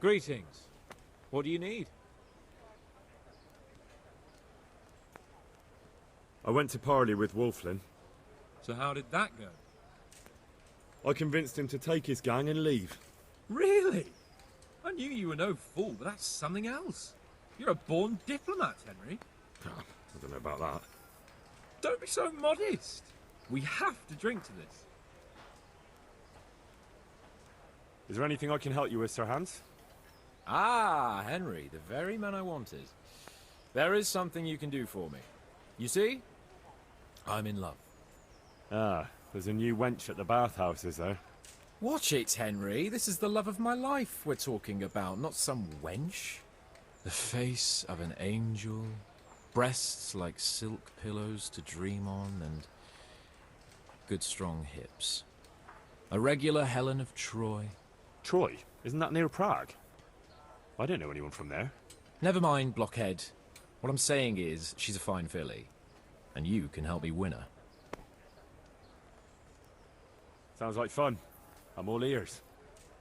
Greetings. What do you need? I went to parley with Wolflin. So how did that go? I convinced him to take his gang and leave. Really? I knew you were no fool, but that's something else. You're a born diplomat, Henry. I don't know about that. Don't be so modest. We have to drink to this. Is there anything I can help you with, Sir Hans? Ah, Henry, the very man I wanted. There is something you can do for me. You see? I'm in love. Ah, there's a new wench at the bathhouse, is there? Watch it, Henry. This is the love of my life we're talking about, not some wench. The face of an angel, breasts like silk pillows to dream on, and good strong hips. A regular Helen of Troy. Troy? Isn't that near Prague? I don't know anyone from there. Never mind, blockhead. What I'm saying is, she's a fine filly, and you can help me win her. Sounds like fun. I'm all ears.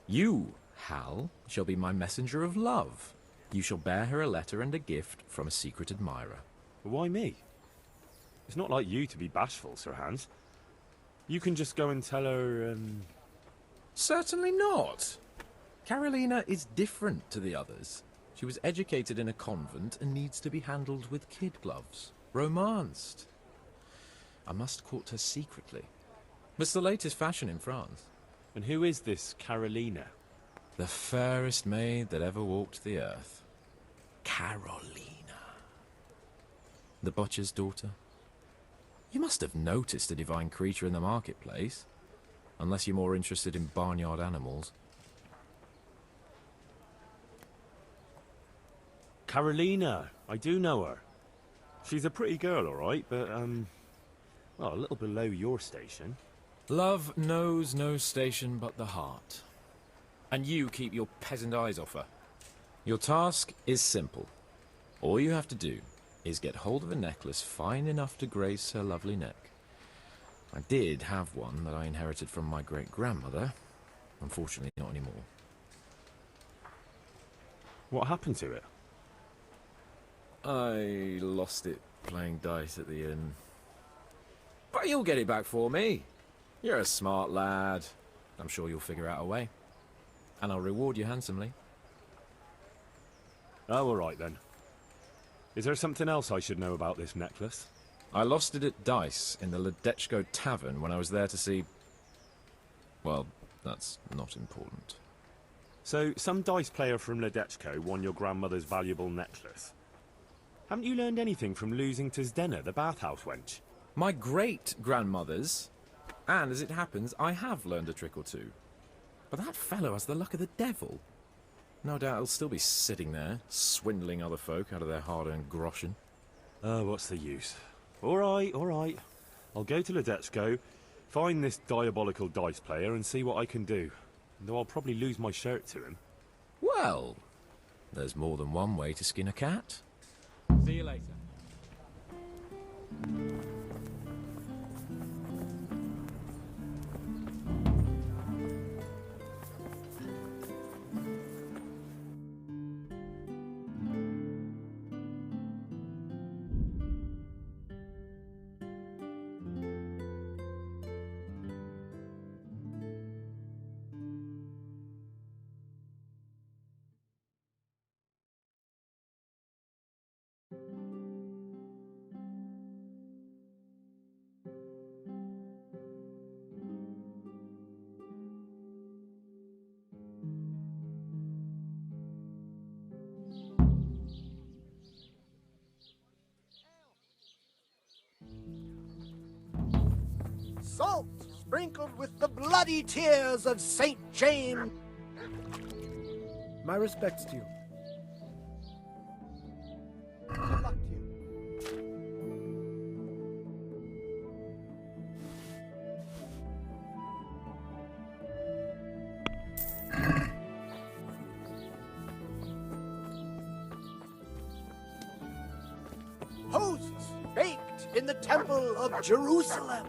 You, Hal, shall be my messenger of love. You shall bear her a letter and a gift from a secret admirer. Why me? It's not like you to be bashful, Sir Hans. You can just go and tell her, Certainly not. Carolina is different to the others. She was educated in a convent and needs to be handled with kid gloves. Romanced. I must court her secretly. It's the latest fashion in France. And who is this Carolina? The fairest maid that ever walked the earth. Carolina. The butcher's daughter. You must have noticed a divine creature in the marketplace. Unless you're more interested in barnyard animals. Carolina, I do know her. She's a pretty girl, all right, but, well, a little below your station. Love knows no station but the heart. And you keep your peasant eyes off her. Your task is simple. All you have to do is get hold of a necklace fine enough to grace her lovely neck. I did have one that I inherited from my great-grandmother. Unfortunately, not anymore. What happened to it? I lost it playing dice at the inn. But you'll get it back for me. You're a smart lad. I'm sure you'll figure out a way. And I'll reward you handsomely. Oh, all right then. Is there something else I should know about this necklace? I lost it at dice in the Ledechko tavern when I was there to see... Well, that's not important. So, some dice player from Ledechko won your grandmother's valuable necklace. Haven't you learned anything from losing to Zdena, the bathhouse wench? My great-grandmother's, and as it happens, I have learned a trick or two. But that fellow has the luck of the devil. No doubt he'll still be sitting there, swindling other folk out of their hard-earned groschen. Oh, what's the use? All right, all right. I'll go to Ledechko, find this diabolical dice player and see what I can do. Though I'll probably lose my shirt to him. Well, there's more than one way to skin a cat. See you later. Salt sprinkled with the bloody tears of St. James. My respects to you. Good luck to you. Hosts baked in the Temple of Jerusalem.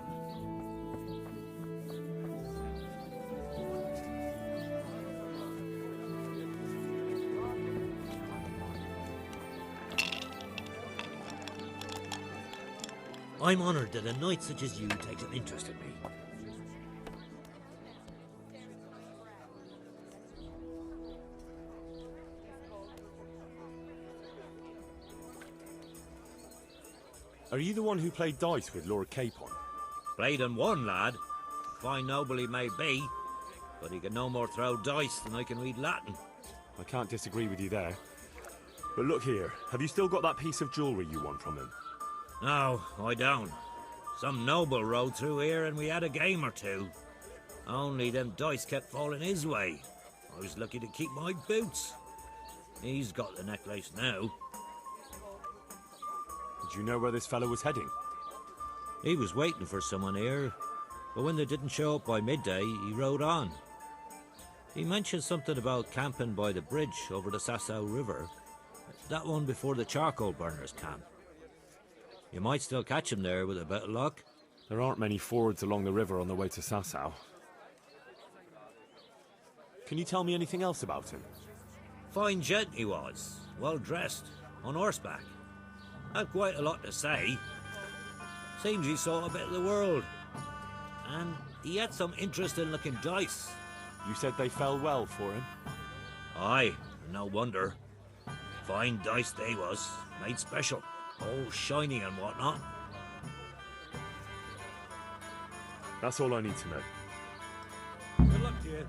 I'm honoured that a knight such as you takes an interest in me. Are you the one who played dice with Lord Capon? Played and won, lad. Fine noble he may be, but he can no more throw dice than I can read Latin. I can't disagree with you there. But look here, have you still got that piece of jewellery you won from him? No, I don't. Some noble rode through here and we had a game or two. Only them dice kept falling his way. I was lucky to keep my boots. He's got the necklace now. Did you know where this fellow was heading? He was waiting for someone here, but when they didn't show up by midday, he rode on. He mentioned something about camping by the bridge over the Sasau River. That one before the charcoal burners camp. You might still catch him there with a bit of luck. There aren't many fords along the river on the way to Sasau. Can you tell me anything else about him? Fine gent he was, well dressed, on horseback. Had quite a lot to say. Seems he saw a bit of the world. And he had some interesting looking dice. You said they fell well for him? Aye, no wonder. Fine dice they was, made special. All shiny and whatnot. That's all I need to know. Good luck to you.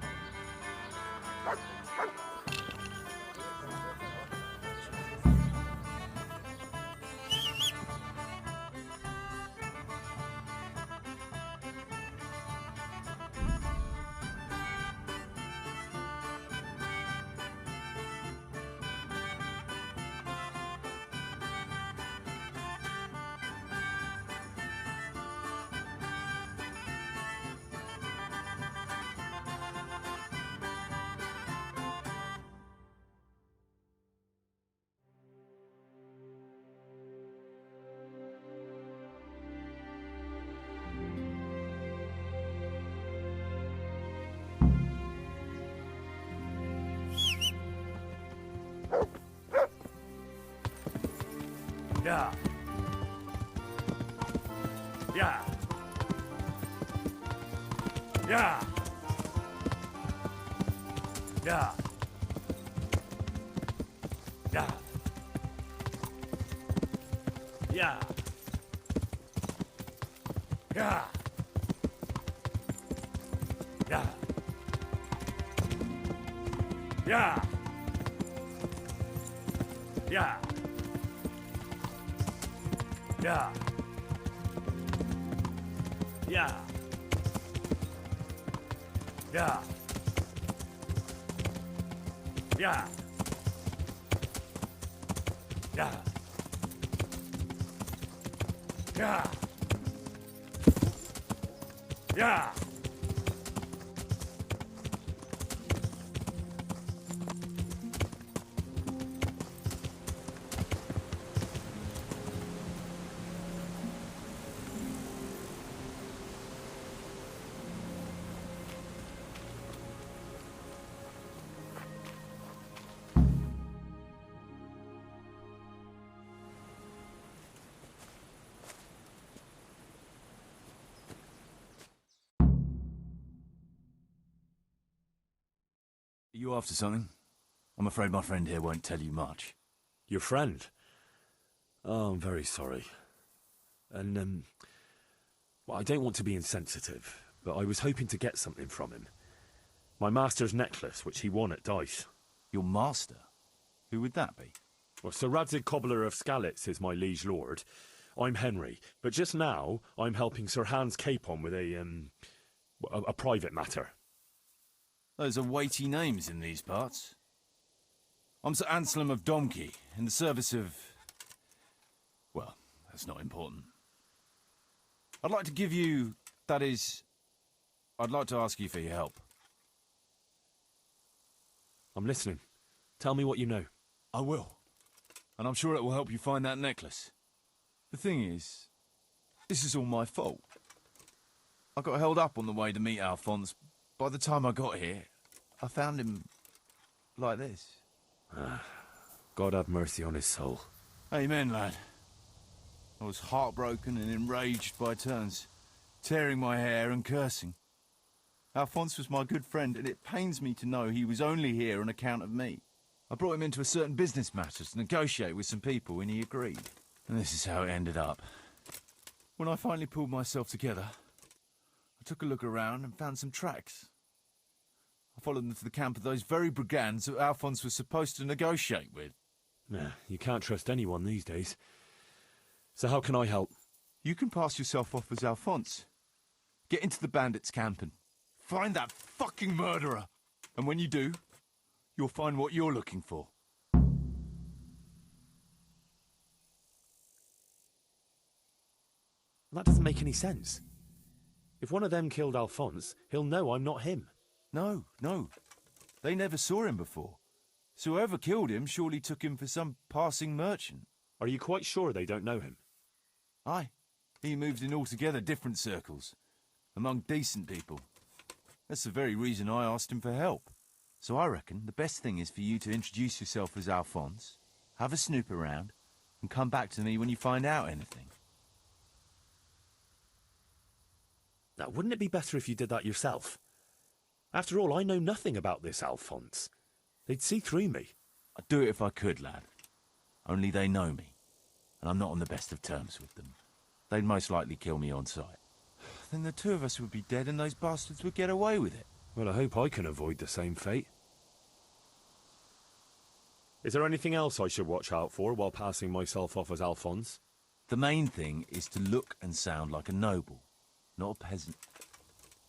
Yeah. Yeah. Yeah. Yeah. Yeah. Yeah. Yeah. Yeah. Yeah. Yeah. Yeah. Yeah. Yeah. Yeah. Yeah. Yeah. Yeah. Are you after something? I'm afraid my friend here won't tell you much. Your friend? Oh, I'm very sorry. And, well, I don't want to be insensitive, but I was hoping to get something from him. My master's necklace, which he won at dice. Your master? Who would that be? Well, Sir Radzig Cobbler of Skalitz is my liege lord. I'm Henry, but just now I'm helping Sir Hans Capon with a private matter. Those are weighty names in these parts. I'm Sir Anselm of Domkey, in the service of... well, that's not important. I'd like to give you... that is... I'd like to ask you for your help. I'm listening. Tell me what you know. I will. And I'm sure it will help you find that necklace. The thing is, this is all my fault. I got held up on the way to meet Alphonse. By the time I got here, I found him like this. God have mercy on his soul. Amen, lad. I was heartbroken and enraged by turns, tearing my hair and cursing. Alphonse was my good friend, and it pains me to know he was only here on account of me. I brought him into a certain business matter to negotiate with some people, and he agreed. And this is how it ended up. When I finally pulled myself together, I took a look around and found some tracks. I followed them to the camp of those very brigands that Alphonse was supposed to negotiate with. Nah, you can't trust anyone these days. So how can I help? You can pass yourself off as Alphonse. Get into the bandits' camp and find that fucking murderer. And when you do, you'll find what you're looking for. That doesn't make any sense. If one of them killed Alphonse, he'll know I'm not him. No. They never saw him before. So whoever killed him surely took him for some passing merchant. Are you quite sure they don't know him? Aye. He moved in altogether different circles, among decent people. That's the very reason I asked him for help. So I reckon the best thing is for you to introduce yourself as Alphonse, have a snoop around, and come back to me when you find out anything. Now, wouldn't it be better if you did that yourself? After all, I know nothing about this Alphonse. They'd see through me. I'd do it if I could, lad. Only they know me, and I'm not on the best of terms with them. They'd most likely kill me on sight. Then the two of us would be dead and those bastards would get away with it. Well, I hope I can avoid the same fate. Is there anything else I should watch out for while passing myself off as Alphonse? The main thing is to look and sound like a noble, not a peasant,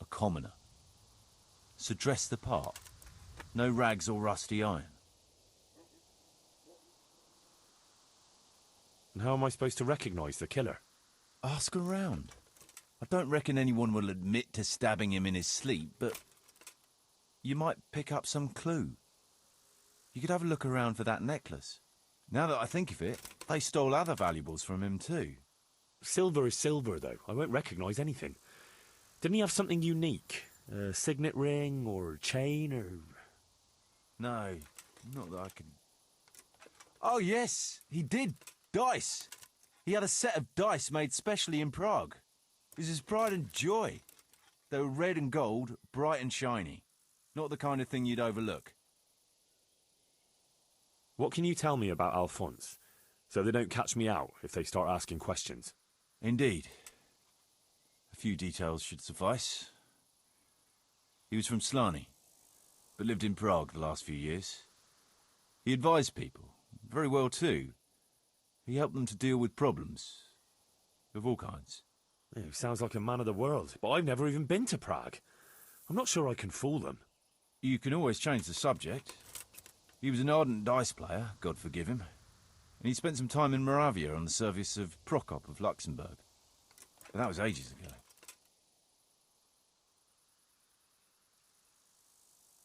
a commoner. So dress the part. No rags or rusty iron. And how am I supposed to recognise the killer? Ask around. I don't reckon anyone will admit to stabbing him in his sleep, but you might pick up some clue. You could have a look around for that necklace. Now that I think of it, they stole other valuables from him too. Silver is silver, though. I won't recognise anything. Didn't he have something unique? A signet ring or a chain or... No, not that I can... Oh yes, he did. Dice. He had a set of dice made specially in Prague. It was his pride and joy. They were red and gold, bright and shiny. Not the kind of thing you'd overlook. What can you tell me about Alphonse, so they don't catch me out if they start asking questions? Indeed. A few details should suffice. He was from Slani, but lived in Prague the last few years. He advised people, very well too. He helped them to deal with problems, of all kinds. Yeah, he sounds like a man of the world, but I've never even been to Prague. I'm not sure I can fool them. You can always change the subject. He was an ardent dice player, God forgive him. And he spent some time in Moravia on the service of Prokop of Luxembourg. But that was ages ago.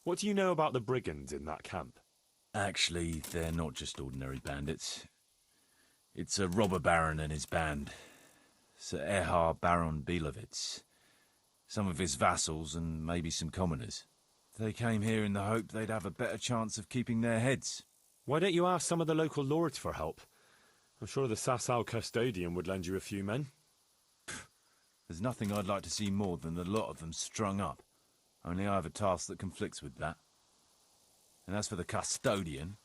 What do you know about the brigands in that camp? Actually, they're not just ordinary bandits. It's a robber baron and his band. Sir Erhard Baron Bielowitz. Some of his vassals and maybe some commoners. They came here in the hope they'd have a better chance of keeping their heads. Why don't you ask some of the local lords for help? I'm sure the Sasau custodian would lend you a few men. There's nothing I'd like to see more than a lot of them strung up. Only I have a task that conflicts with that. And as for the custodian,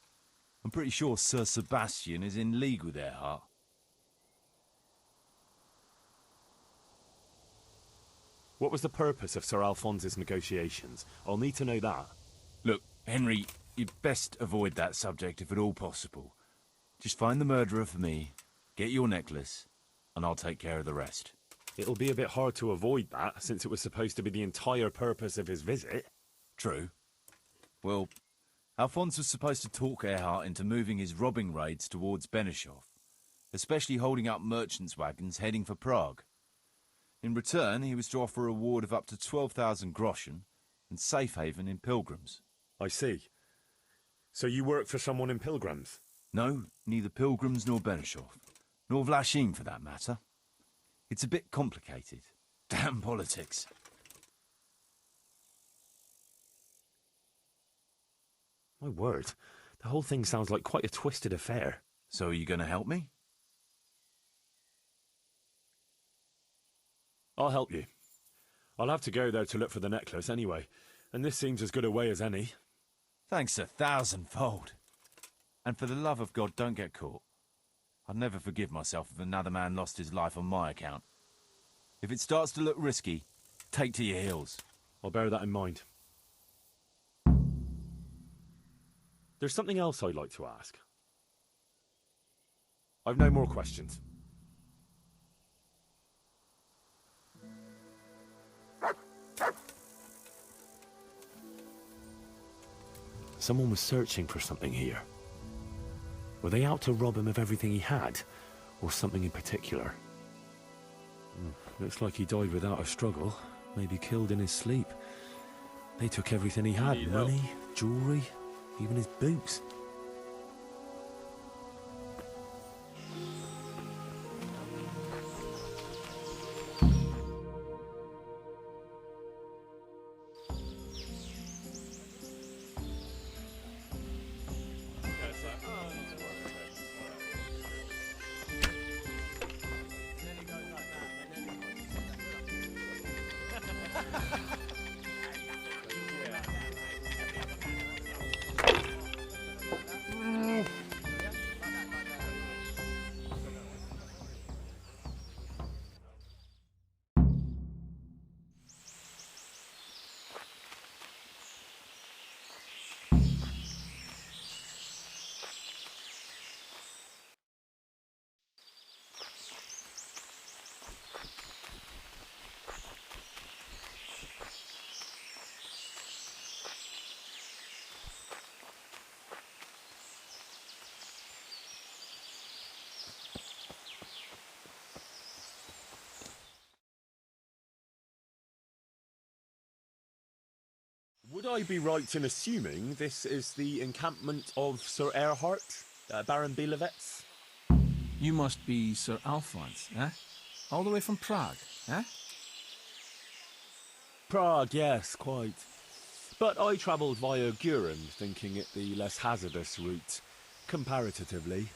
I'm pretty sure Sir Sebastian is in league with Erhard. What was the purpose of Sir Alphonse's negotiations? I'll need to know that. Look, Henry, you'd best avoid that subject if at all possible. Just find the murderer for me, get your necklace, and I'll take care of the rest. It'll be a bit hard to avoid that, since it was supposed to be the entire purpose of his visit. True. Well, Alphonse was supposed to talk Erhard into moving his robbing raids towards Benishov, especially holding up merchants' wagons heading for Prague. In return, he was to offer a reward of up to 12,000 groschen and safe haven in Pilgrims. I see. So you work for someone in Pilgrims? No, neither Pilgrims nor Benishov, nor Vlachim for that matter. It's a bit complicated. Damn politics. My word, the whole thing sounds like quite a twisted affair. So are you going to help me? I'll help you. I'll have to go there to look for the necklace anyway, and this seems as good a way as any. Thanks 1,000-fold. And for the love of God, don't get caught. I'd never forgive myself if another man lost his life on my account. If it starts to look risky, take to your heels. I'll bear that in mind. There's something else I'd like to ask. I've no more questions. Someone was searching for something here. Were they out to rob him of everything he had, or something in particular? Looks like he died without a struggle, maybe killed in his sleep. They took everything he had, money, jewellery, even his boots. Would I be right in assuming this is the encampment of Sir Erhard, Baron Belevets? You must be Sir Alphonse, eh? All the way from Prague, eh? Prague, yes, quite. But I travelled via Guren, thinking it the less hazardous route, comparatively.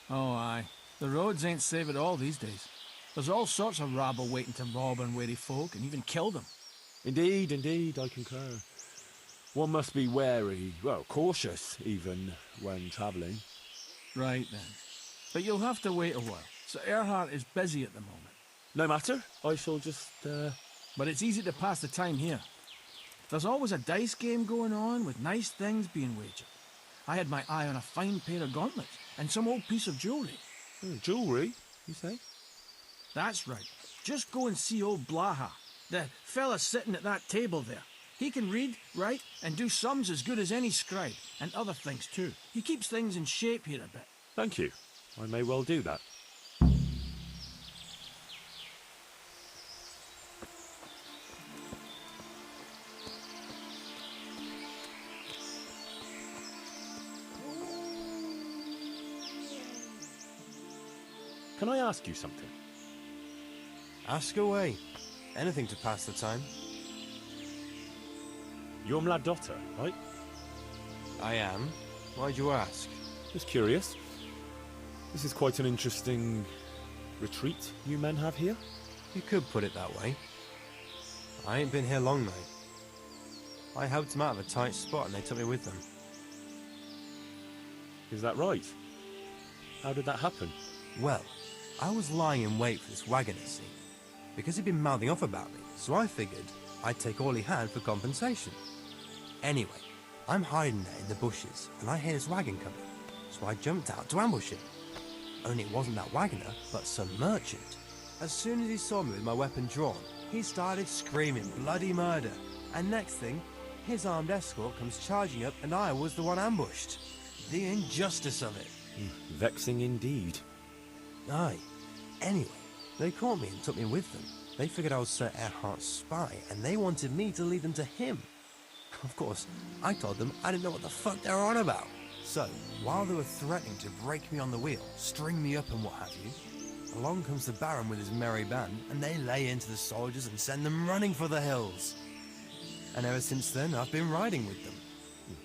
Oh, aye. The roads ain't safe at all these days. There's all sorts of rabble waiting to rob unwary folk and even kill them. Indeed, indeed, I concur. One must be wary, well, cautious even, when travelling. Right then. But you'll have to wait a while. Sir Erhard is busy at the moment. No matter, I shall just, But it's easy to pass the time here. There's always a dice game going on with nice things being wagered. I had my eye on a fine pair of gauntlets and some old piece of jewellery. Jewellery, you say? That's right. Just go and see old Blaha, the fella sitting at that table there. He can read, write, and do sums as good as any scribe, and other things too. He keeps things in shape here a bit. Thank you. I may well do that. Can I ask you something? Ask away. Anything to pass the time. You're Mladotter, right? I am. Why'd you ask? Just curious. This is quite an interesting retreat you men have here. You could put it that way. I ain't been here long, mate. I helped them out of a tight spot and they took me with them. Is that right? How did that happen? Well, I was lying in wait for this wagoner, see? Because he'd been mouthing off about me, so I figured I'd take all he had for compensation. Anyway, I'm hiding there in the bushes, and I hear this wagon coming, so I jumped out to ambush him. Only it wasn't that wagoner, but some merchant. As soon as he saw me with my weapon drawn, he started screaming bloody murder, and next thing, his armed escort comes charging up and I was the one ambushed. The injustice of it. Vexing indeed. Aye. Anyway, they caught me and took me with them. They figured I was Sir Erhard's spy, and they wanted me to lead them to him. Of course, I told them I didn't know what the fuck they were on about. So, while they were threatening to break me on the wheel, string me up and what have you, along comes the Baron with his merry band, and they lay into the soldiers and send them running for the hills. And ever since then, I've been riding with them.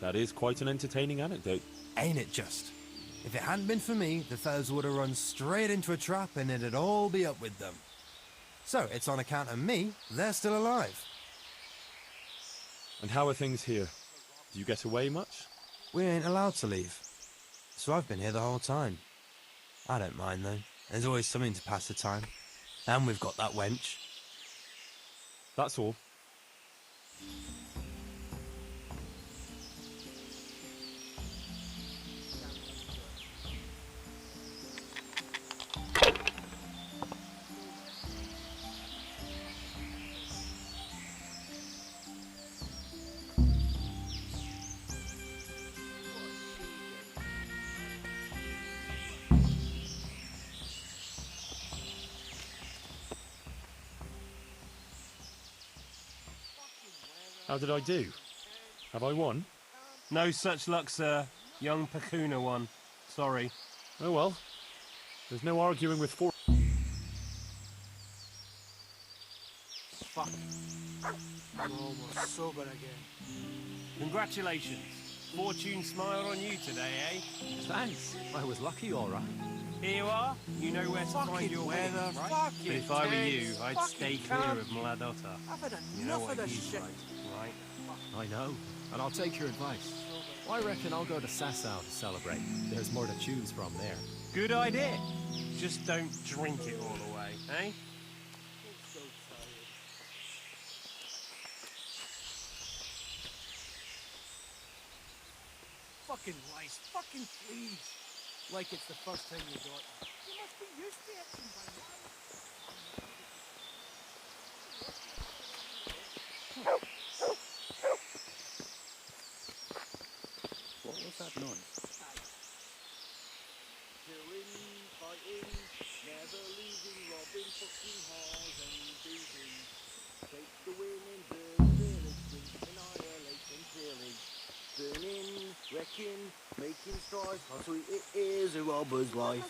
That is quite an entertaining anecdote. Ain't it just? If it hadn't been for me, the fellas would have run straight into a trap and it'd all be up with them. So it's on account of me they're still alive. And how are things here? Do you get away much? We ain't allowed to leave. So I've been here the whole time. I don't mind though. There's always something to pass the time. And we've got that wench. That's all. How did I do? Have I won? No such luck, sir. Young Pacuna won. Sorry. Oh well. There's no arguing with four. Fuck. I'm almost sober again. Congratulations. Fortune smiled on you today, eh? Thanks. I was lucky, all right. Here you are. You know where to find your weather, winnings, right? fucking But if I were you, tents, I'd fucking stay clear camp. of Mladotta. I've had You know enough what of this he's shit. like, right? I know, and I'll take your advice. I reckon I'll go to Sasau to celebrate. There's more to choose from there. Good idea. Just don't drink it all the way, eh? Fucking lice, fucking fleas. Like it's the first time you got them. You must be used to it by now. What was that noise? Killing, fighting, never losing, robbing, fucking whores and beating. Take the win and burn, pillaging, annihilating, killing. Burning, wrecking, making strife, how sweet it is a robber's life.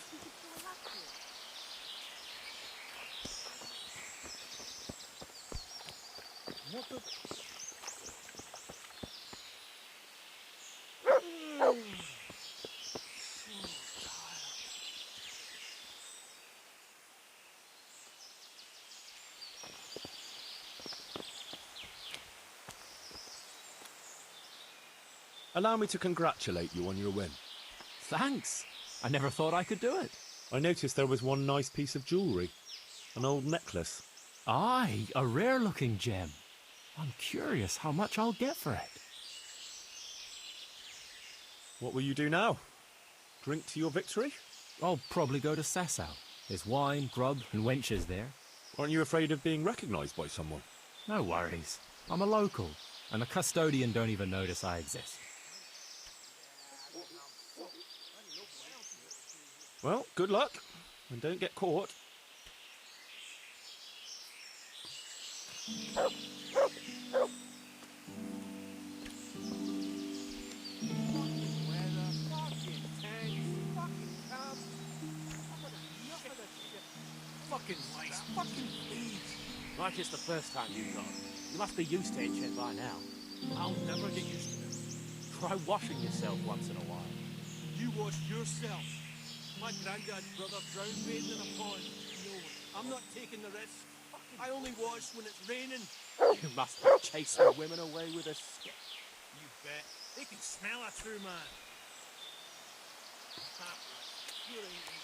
What the... Allow me to congratulate you on your win. Thanks. I never thought I could do it. I noticed there was one nice piece of jewellery. An old necklace. Aye, a rare-looking gem. I'm curious how much I'll get for it. What will you do now? Drink to your victory? I'll probably go to Sasau. There's wine, grub, and wenches there. Aren't you afraid of being recognised by someone? No worries. I'm a local, and the custodian don't even notice I exist. Well, good luck, and don't get caught. Weather, fucking tents, fucking camp. I've had enough of this shit. Fucking lice, fucking fleas. Like it's the first time you've gone. You must be used to it shit by now. I'll never get used to it. Try washing yourself once in a while. You wash yourself. My granddad's brother drowned bathing in a pond. No, I'm not taking the risk. I only wash when it's raining. You must be chasing women away with a stick. You bet. They can smell a true man. You're angry.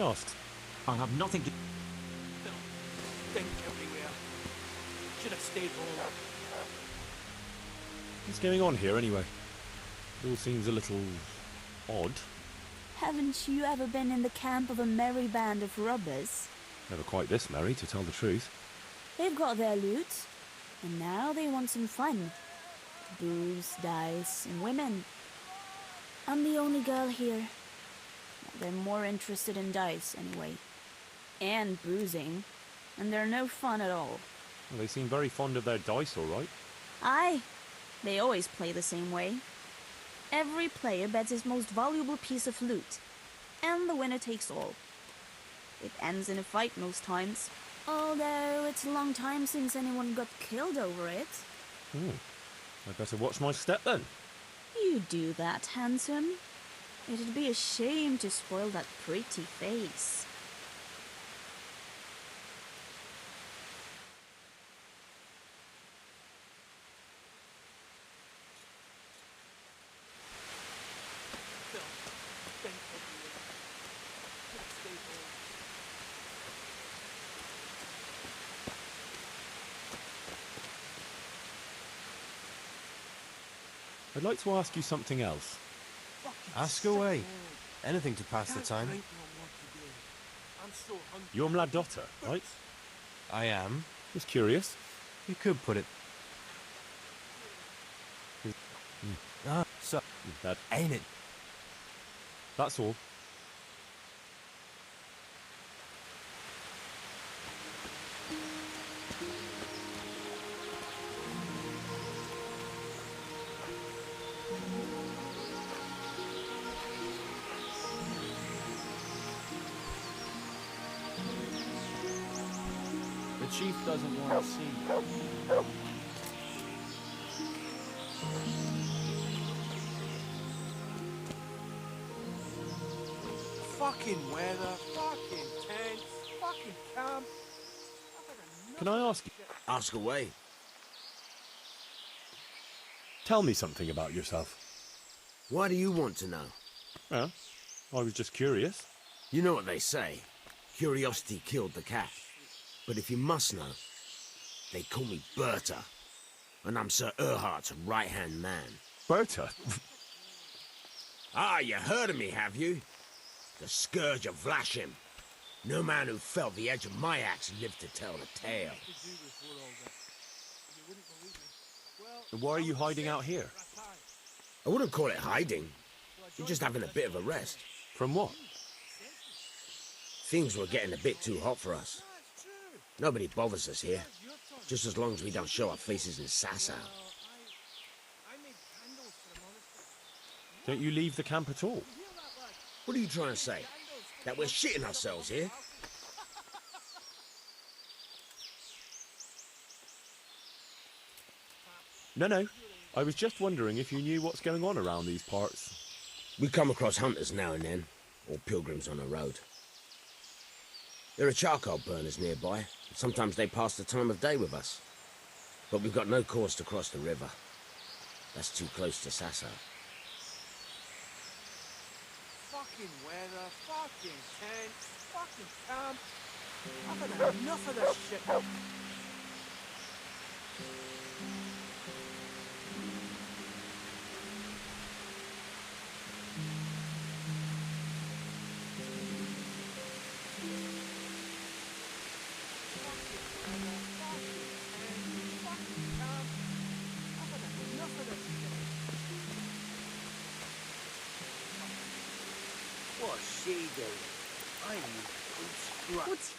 asked. I have nothing to... Think everywhere. Should have stayed home. What's going on here anyway? It all seems a little odd. Haven't you ever been in the camp of a merry band of robbers? Never quite this merry, to tell the truth. They've got their loot, and now they want some fun. Booze, dice, and women. I'm the only girl here. They're more interested in dice, anyway. And boozing. And they're no fun at all. Well, they seem very fond of their dice, all right. Aye. They always play the same way. Every player bets his most valuable piece of loot. And the winner takes all. It ends in a fight most times. Although it's a long time since anyone got killed over it. I'd better watch my step then. You do that, handsome. It'd be a shame to spoil that pretty face. Think everywhere. Should have stayed home. I'd like to ask you something else. Ask away. Anything to pass the Can't time. drink no more today. I'm so hungry. You're Mladotta, right? I am. Just curious. You could put it. Ah, so That, ain't it? that's all. The chief doesn't want to see you. Fucking weather, fucking tents, fucking camp. I've had enough Can I ask you? Ask away. Tell me something about yourself. Why do you want to know? Well, I was just curious. You know what they say. Curiosity killed the cat. But if you must know, they call me Berta. And I'm Sir Erhardt's right-hand man. Berta? Ah, you heard of me, have you? The Scourge of Vlashim. No man who felt the edge of my axe lived to tell the tale. And why are you hiding out here? I wouldn't call it hiding. You're just having a bit of a rest. From what? Things were getting a bit too hot for us. Nobody bothers us here. Just as long as we don't show our faces in Sasau. Don't you leave the camp at all? What are you trying to say? That we're shitting ourselves here? No. I was just wondering if you knew what's going on around these parts. We come across hunters now and then, or pilgrims on the road. There are charcoal burners nearby. Sometimes they pass the time of day with us. But we've got no cause to cross the river. That's too close to Sasau. fucking weather, fucking tents, fucking camp. I've had enough of this shit. What's she doing? I need What's...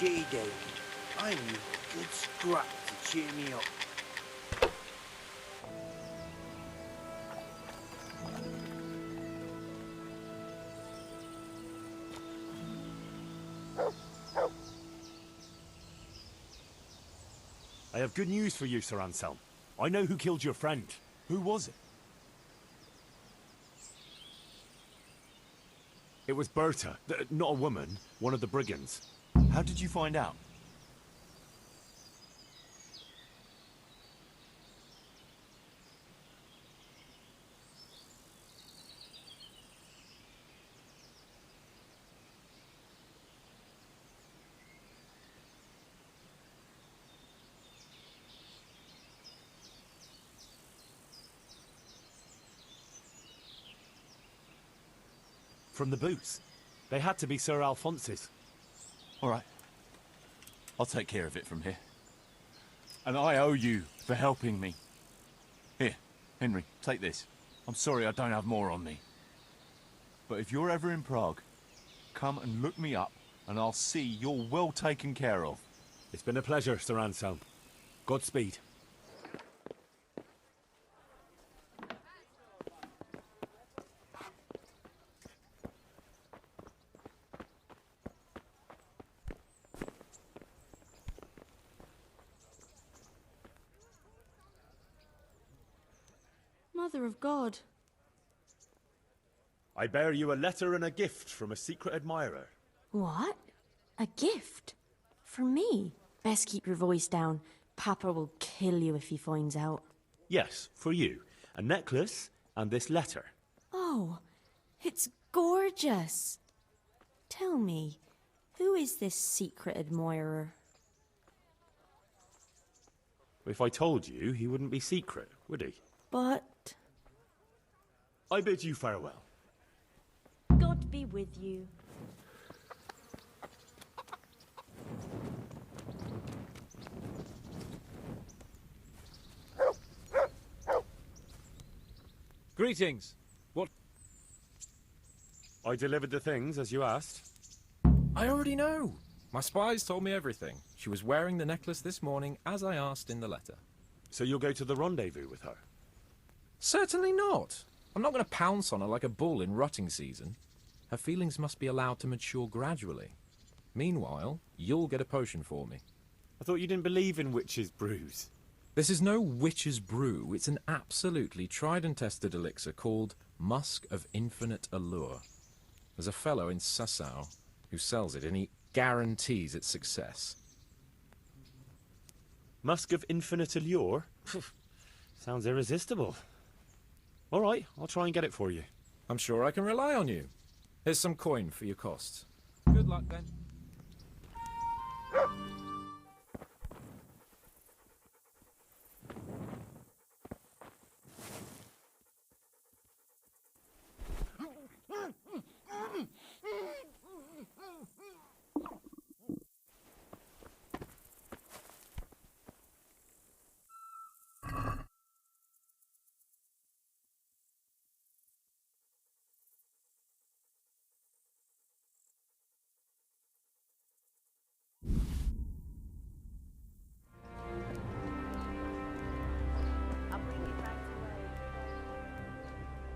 shitty day, I need a good scrap to cheer me up. I have good news for you, Sir Anselm. I know who killed your friend. Who was it? It was Berta, not a woman, one of the brigands. How did you find out? From the boots. They had to be Sir Alphonse's. All right. I'll take care of it from here. And I owe you for helping me. Here, Henry, take this. I'm sorry I don't have more on me. But if you're ever in Prague, come and look me up, and I'll see you're well taken care of. It's been a pleasure, Sir Anselm. Godspeed. Mother of God. I bear you a letter and a gift from a secret admirer. What? A gift? From me? Best keep your voice down. Papa will kill you if he finds out. Yes, for you. A necklace and this letter. Oh, it's gorgeous. Tell me, who is this secret admirer? If I told you, he wouldn't be secret, would he? But... I bid you farewell. God be with you. Greetings. What? I delivered the things as you asked. I already know. My spies told me everything. She was wearing the necklace this morning, as I asked in the letter. So you'll go to the rendezvous with her? Certainly not. I'm not going to pounce on her like a bull in rutting season. Her feelings must be allowed to mature gradually. Meanwhile, you'll get a potion for me. I thought you didn't believe in witches' brews. This is no witch's brew. It's an absolutely tried and tested elixir called Musk of Infinite Allure. There's a fellow in Sasau who sells it, and he guarantees its success. Musk of Infinite Allure? Sounds irresistible. All right, I'll try and get it for you. I'm sure I can rely on you. Here's some coin for your costs. Good luck, then.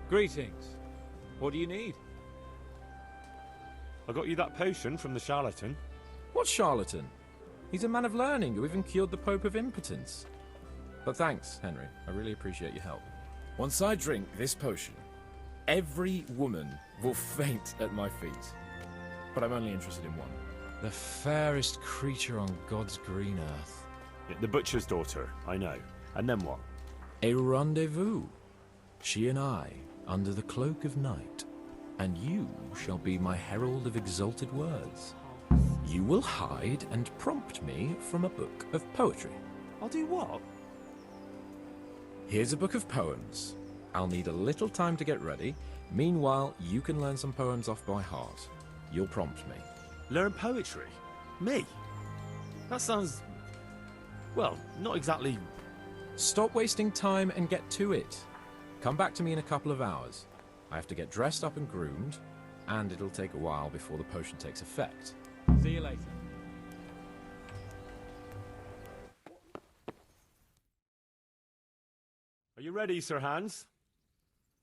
Greetings. What do you need? I got you that potion from the charlatan. What charlatan? He's a man of learning who even cured the Pope of impotence. But thanks, Henry. I really appreciate your help. Once I drink this potion, every woman will faint at my feet. But I'm only interested in one. The fairest creature on God's green earth. Yeah, the butcher's daughter, I know. And then what? A rendezvous. She and I, under the cloak of night. And you shall be my herald of exalted words. You will hide and prompt me from a book of poetry. I'll do what? Here's a book of poems. I'll need a little time to get ready. Meanwhile, you can learn some poems off by heart. You'll prompt me. Learn poetry? Me? That sounds... well, not exactly... Stop wasting time and get to it. Come back to me in a couple of hours. I have to get dressed up and groomed, and it'll take a while before the potion takes effect. See you later. you ready, Sir Hans?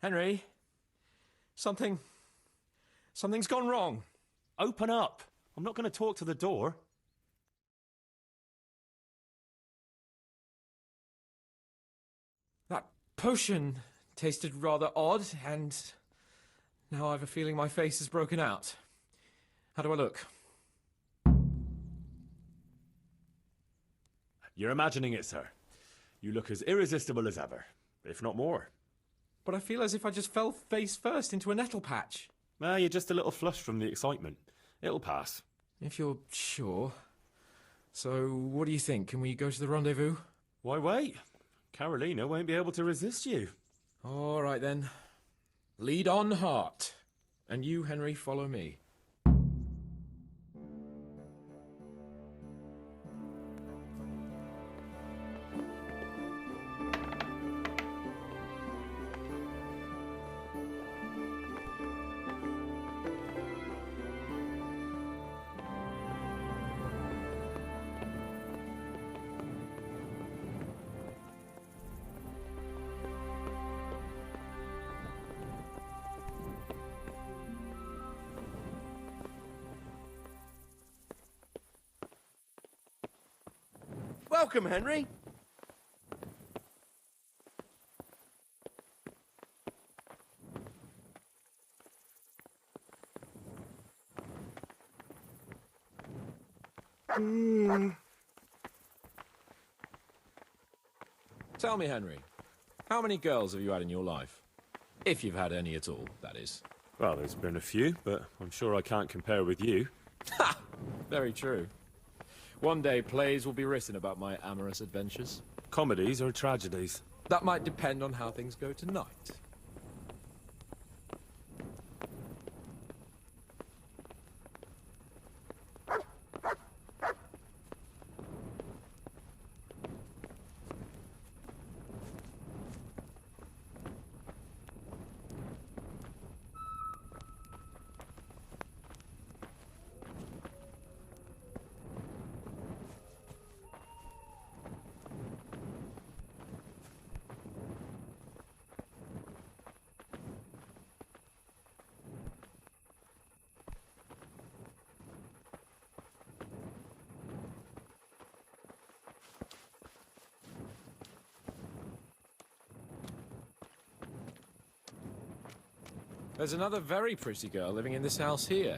Henry, something's gone wrong. Open up. I'm not going to talk to the door. That potion tasted rather odd, and now I've a feeling my face is broken out. How do I look? You're imagining it, sir. You look as irresistible as ever, if not more. But I feel as if I just fell face first into a nettle patch. Well, you're just a little flushed from the excitement. It'll pass. If you're sure. So, what do you think? Can we go to the rendezvous? Why wait? Carolina won't be able to resist you. All right, then. Lead on, Hart. And you, Henry, follow me. Welcome, Henry. Tell me, Henry, how many girls have you had in your life? If you've had any at all, that is. Well, there's been a few, but I'm sure I can't compare with you. Ha! Very true. One day plays will be written about my amorous adventures. Comedies or tragedies? That might depend on how things go tonight. There's another very pretty girl living in this house here,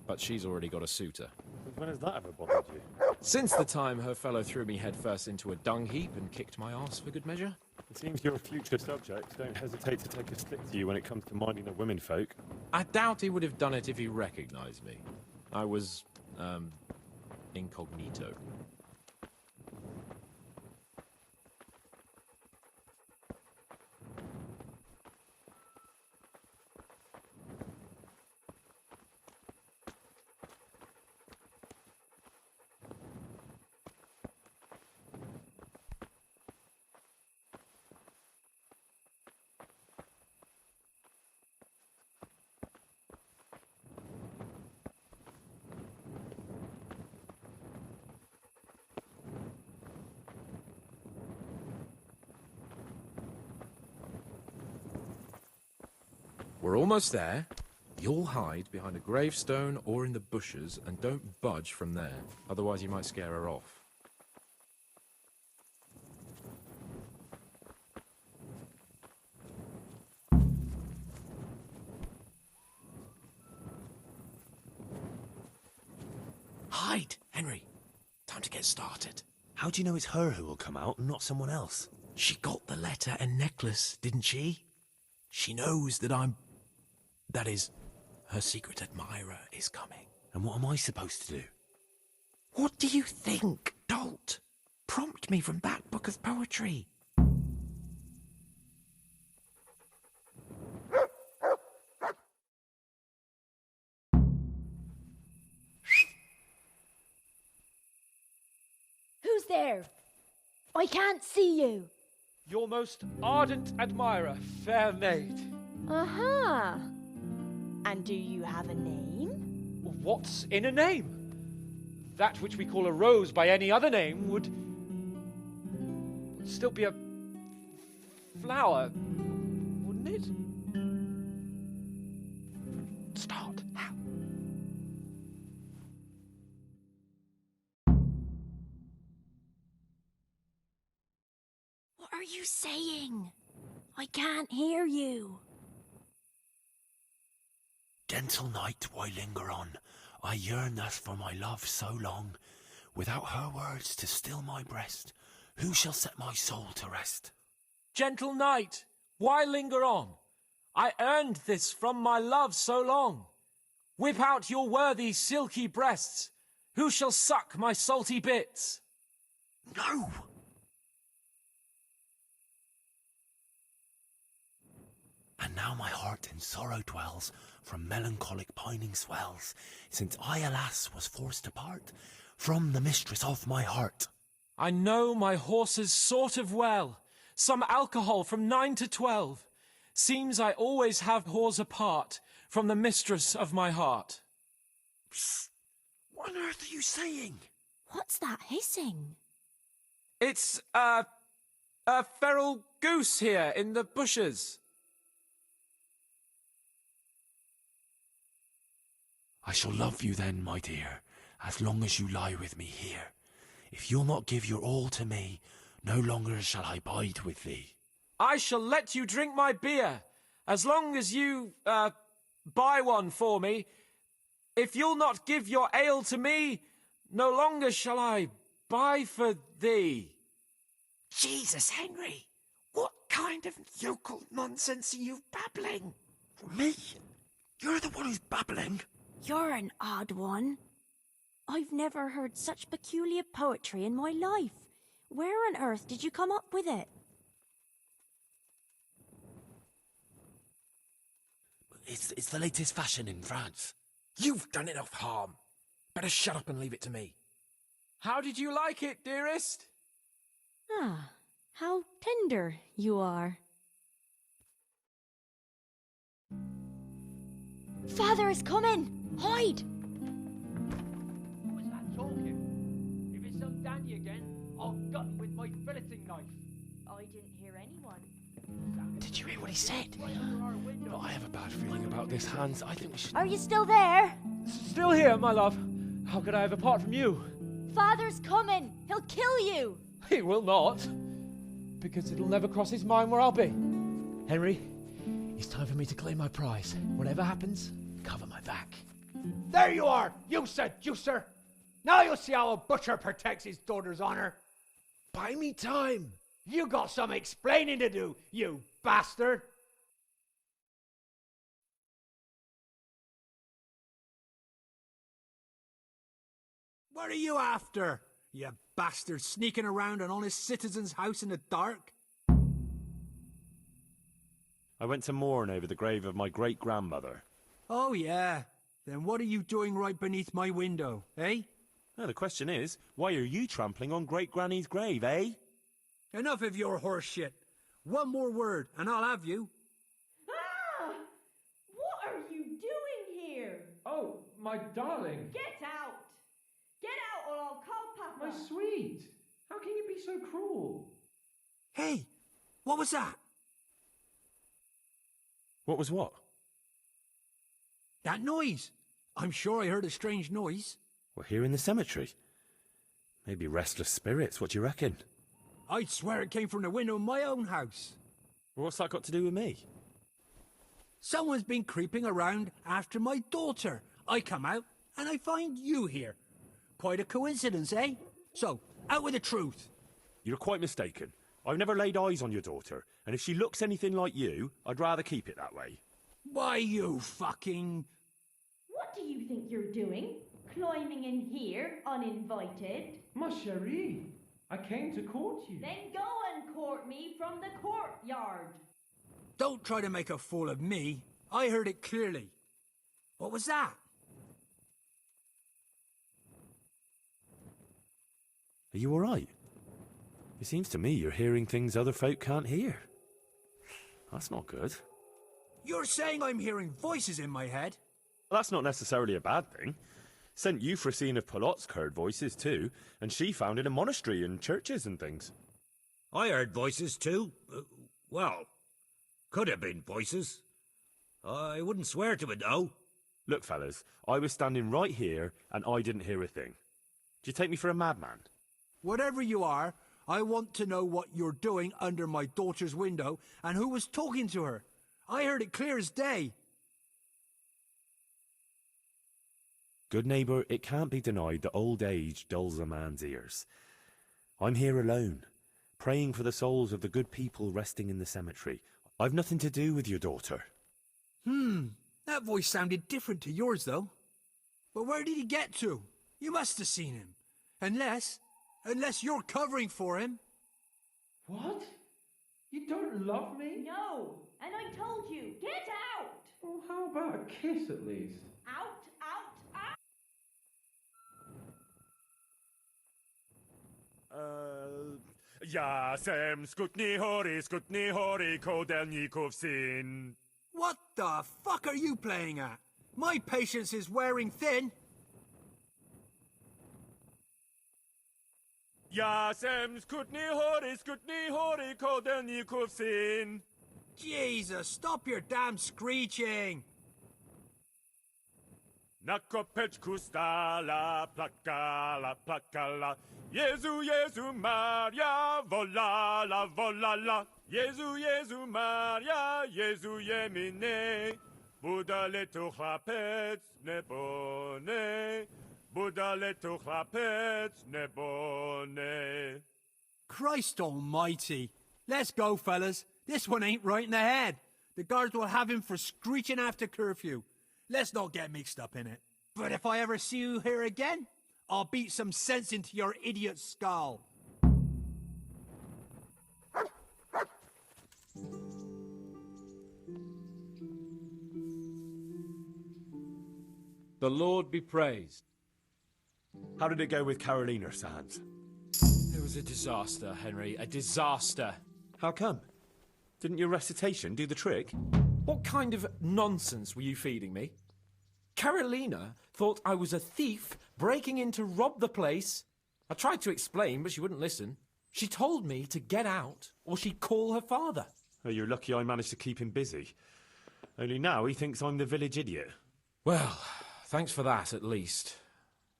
but she's already got a suitor. When has that ever bothered you? Since the time her fellow threw me headfirst into a dung heap and kicked my arse for good measure. It seems your future subjects don't hesitate to take a stick to you when it comes to minding the womenfolk. I doubt he would have done it if he recognized me. I was, incognito. We're almost there. You'll hide behind a gravestone or in the bushes and don't budge from there. Otherwise you might scare her off. Hide, Henry. Time to get started. How do you know it's her who will come out and not someone else? She got the letter and necklace, didn't she? She knows that that is, her secret admirer is coming. And what am I supposed to do? What do you think, dolt? Prompt me from that book of poetry. Who's there? I can't see you. Your most ardent admirer, fair maid. Uh-huh. And do you have a name? What's in a name? That which we call a rose by any other name would still be a flower, wouldn't it? Start. How? What are you saying? I can't hear you. Gentle night, why linger on? I yearn thus for my love so long. Without her words to still my breast, who shall set my soul to rest? Gentle night, why linger on? I earned this from my love so long. Whip out your worthy silky breasts. Who shall suck my salty bits? No! And now my heart in sorrow dwells, from melancholic pining swells, since I, alas, was forced to part from the mistress of my heart. I know my horses sort of well. Some alcohol from 9 to 12. Seems I always have whores apart from the mistress of my heart. Psst! What on earth are you saying? What's that hissing? It's, a feral goose here in the bushes. I shall love you then, my dear, as long as you lie with me here. If you'll not give your all to me, no longer shall I bide with thee. I shall let you drink my beer, as long as you, buy one for me. If you'll not give your ale to me, no longer shall I buy for thee. Jesus, Henry! What kind of yokel nonsense are you babbling? Me? You're the one who's babbling. You're an odd one. I've never heard such peculiar poetry in my life. Where on earth did you come up with it? It's the latest fashion in France. You've done enough harm. Better shut up and leave it to me. How did you like it, dearest? Ah, how tender you are. Father is coming! Hide! Who is that talking? If it's some dandy again, I'll gut him with my filleting knife. I didn't hear anyone. Did you hear what he said? Oh, I have a bad feeling about this, Hans. I think we should... Are you still there? Still here, my love. How could I have apart from you? Father's coming! He'll kill you! He will not. Because it'll never cross his mind where I'll be. Henry, it's time for me to claim my prize. Whatever happens, cover my back. There you are, you seducer! Now you'll see how a butcher protects his daughter's honor. Buy me time. You got some explaining to do, you bastard! What are you after, you bastard, sneaking around an honest citizen's house in the dark? I went to mourn over the grave of my great-grandmother. Oh, yeah. Then what are you doing right beneath my window, eh? Now, the question is, why are you trampling on great-granny's grave, eh? Enough of your horse shit. One more word, and I'll have you. Ah! What are you doing here? Oh, my darling. Get out! Get out or I'll call Papa! My sweet. How can you be so cruel? Hey, what was that? What was what? That noise. I'm sure I heard a strange noise. We're here in the cemetery. Maybe restless spirits, what do you reckon? I'd swear it came from the window of my own house. Well, what's that got to do with me? Someone's been creeping around after my daughter. I come out and I find you here. Quite a coincidence, eh? So, out with the truth. You're quite mistaken. I've never laid eyes on your daughter, and if she looks anything like you, I'd rather keep it that way. Why, you fucking... What do you think you're doing? Climbing in here, uninvited? Ma chérie, I came to court you. Then go and court me from the courtyard. Don't try to make a fool of me. I heard it clearly. What was that? Are you all right? It seems to me you're hearing things other folk can't hear. That's not good. You're saying I'm hearing voices in my head? Well, that's not necessarily a bad thing. St. Euphrosyne of Polotsk heard voices too, and she founded a monastery and churches and things. I heard voices too. Well, could have been voices. I wouldn't swear to it, though. Look, fellas, I was standing right here and I didn't hear a thing. Do you take me for a madman? Whatever you are, I want to know what you're doing under my daughter's window and who was talking to her. I heard it clear as day. Good neighbour, it can't be denied that old age dulls a man's ears. I'm here alone, praying for the souls of the good people resting in the cemetery. I've nothing to do with your daughter. That voice sounded different to yours, though. But where did he get to? You must have seen him. Unless you're covering for him. What? You don't love me? No, and I told you, get out! Well, how about a kiss at least? Out, out, out! Jasem skutni hori kodelnikov syn. What the fuck are you playing at? My patience is wearing thin. Jasem skutni hori kodelnikov syn. Jesus, stop your damn screeching! Nakopeczku stala plakala. Jezu Maria, volala. Jezu Maria, Jezu jemine. Budale tu chlapec nebone. Budale tu chlapec nebone. Christ almighty! Let's go, fellas. This one ain't right in the head. The guards will have him for screeching after curfew. Let's not get mixed up in it. But if I ever see you here again, I'll beat some sense into your idiot skull. The Lord be praised. How did it go with Carolina, Sans? It was a disaster, Henry. A disaster. How come? Didn't your recitation do the trick? What kind of nonsense were you feeding me? Carolina thought I was a thief breaking in to rob the place. I tried to explain, but she wouldn't listen. She told me to get out or she'd call her father. Oh, you're lucky I managed to keep him busy. Only now he thinks I'm the village idiot. Well, thanks for that, at least.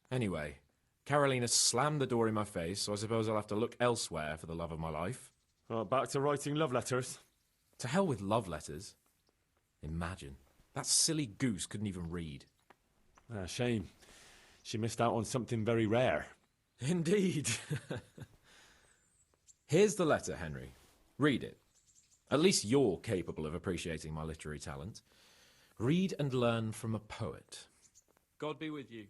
Anyway, Carolina slammed the door in my face, so I suppose I'll have to look elsewhere for the love of my life. Well, back to writing love letters. To hell with love letters. Imagine. That silly goose couldn't even read. Shame. She missed out on something very rare. Indeed. Here's the letter, Henry. Read it. At least you're capable of appreciating my literary talent. Read and learn from a poet. God be with you.